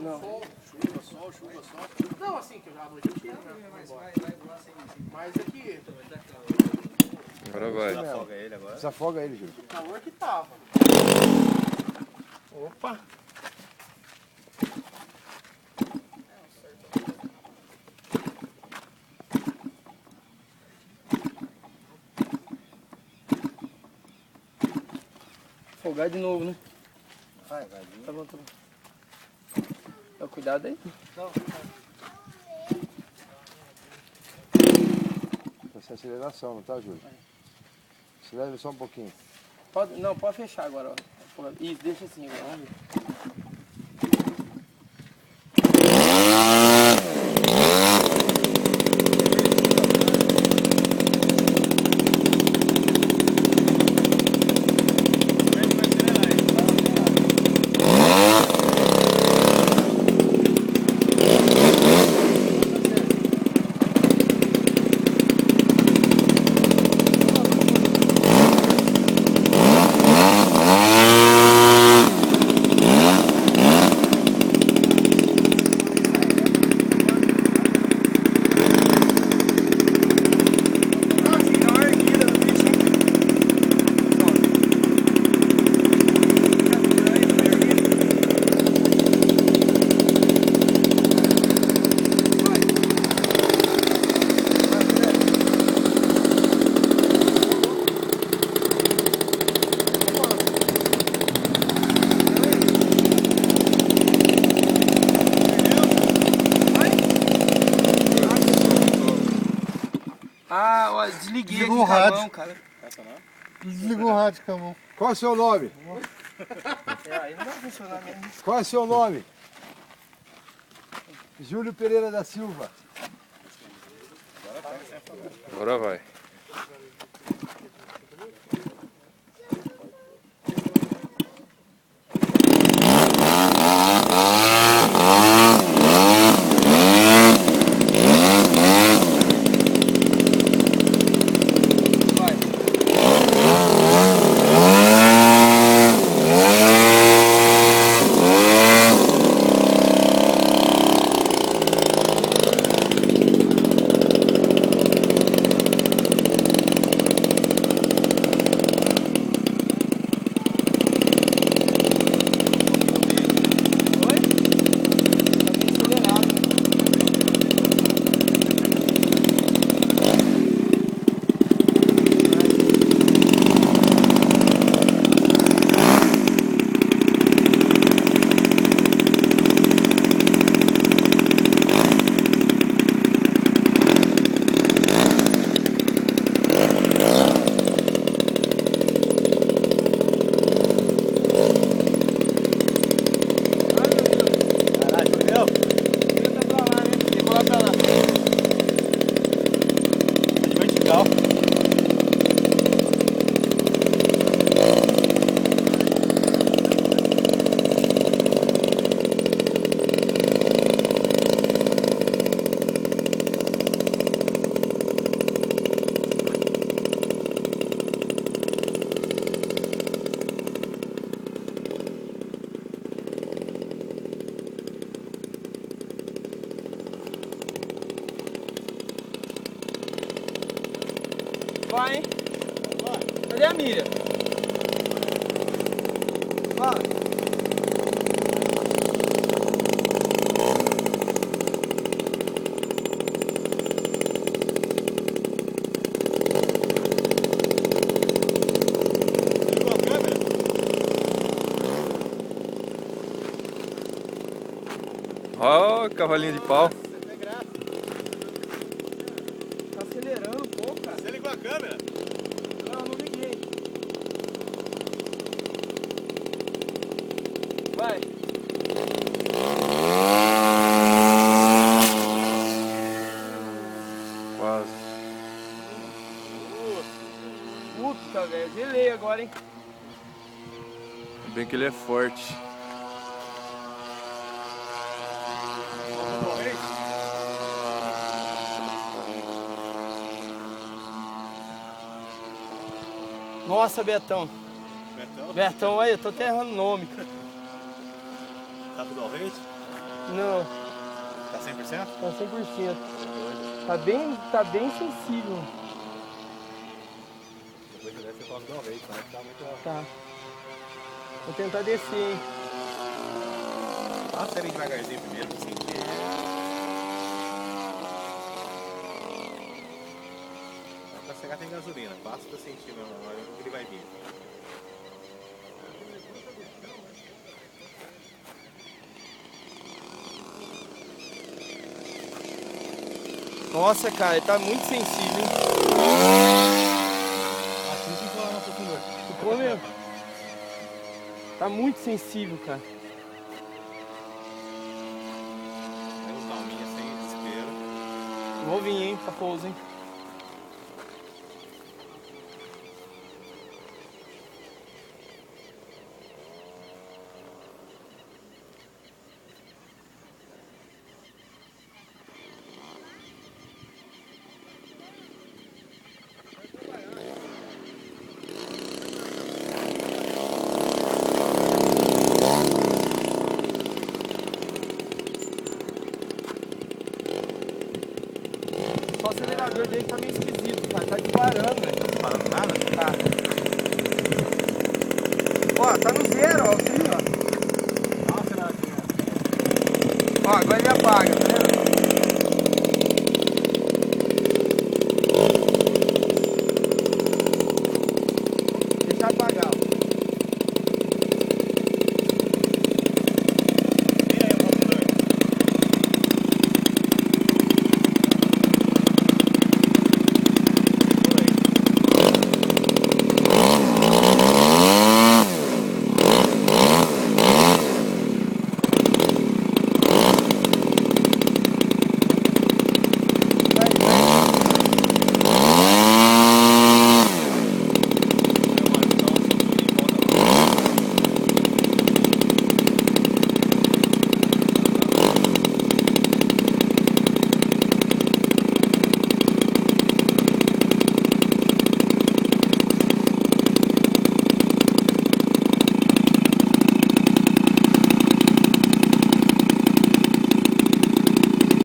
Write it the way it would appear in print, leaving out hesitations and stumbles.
Não. Sol. Não, assim, que eu já à noite eu tiro, né? Mas aqui... Agora vai. Desafoga ele agora. Desafoga ele, Júlio. O calor que tava. Opa! Folgar de novo, né? Vai. Tá bom. Então, cuidado aí. Não. Tá sem aceleração, não tá, Júlio? Acelera só um pouquinho. Pode fechar agora, ó. Isso, deixa assim agora, vamos ver. Ah, ó, desliguei aqui o rádio. com a mão, cara. Desligou o rádio com a mão. Qual é o seu nome? Aí não vai funcionar mesmo. Qual é o seu nome? Júlio Pereira da Silva. Agora vai. Vai, hein? Cadê a mira? Vai. Ó, cavalinho de pau. Tá acelerando um pouco, cara. Você ligou a câmera? Não liguei. Vai. Quase. Puta, velho. Gelei agora, hein? Ainda bem que ele é forte. Nossa, Betão. Betão? Betão, aí, eu tô até errando o nome, cara. Tá tudo ao rente? Não, Tá 100%? tá 100%. Tá bem sensível. Depois de você pode dar uma vez, vai ficar muito... Tá. Vou tentar descer, hein. Passa ele devagarzinho primeiro pra sentir. Pra chegar tem gasolina, passa pra sentir mesmo, olha como ele vai vir. Nossa, cara, ele tá muito sensível, hein. Assim ficou lá no profundor. Ficou mesmo. Tá muito sensível, cara. Tem uns palminhos sem desespero. Vou vir, hein, pra pouso, hein. O acelerador dele tá meio esquisito, cara. Tá disparando, velho. Parando nada? Tá. Ó, tá no zero, ó. Viu, ó. Dá uma aceleradinha. Ó, agora ele apaga.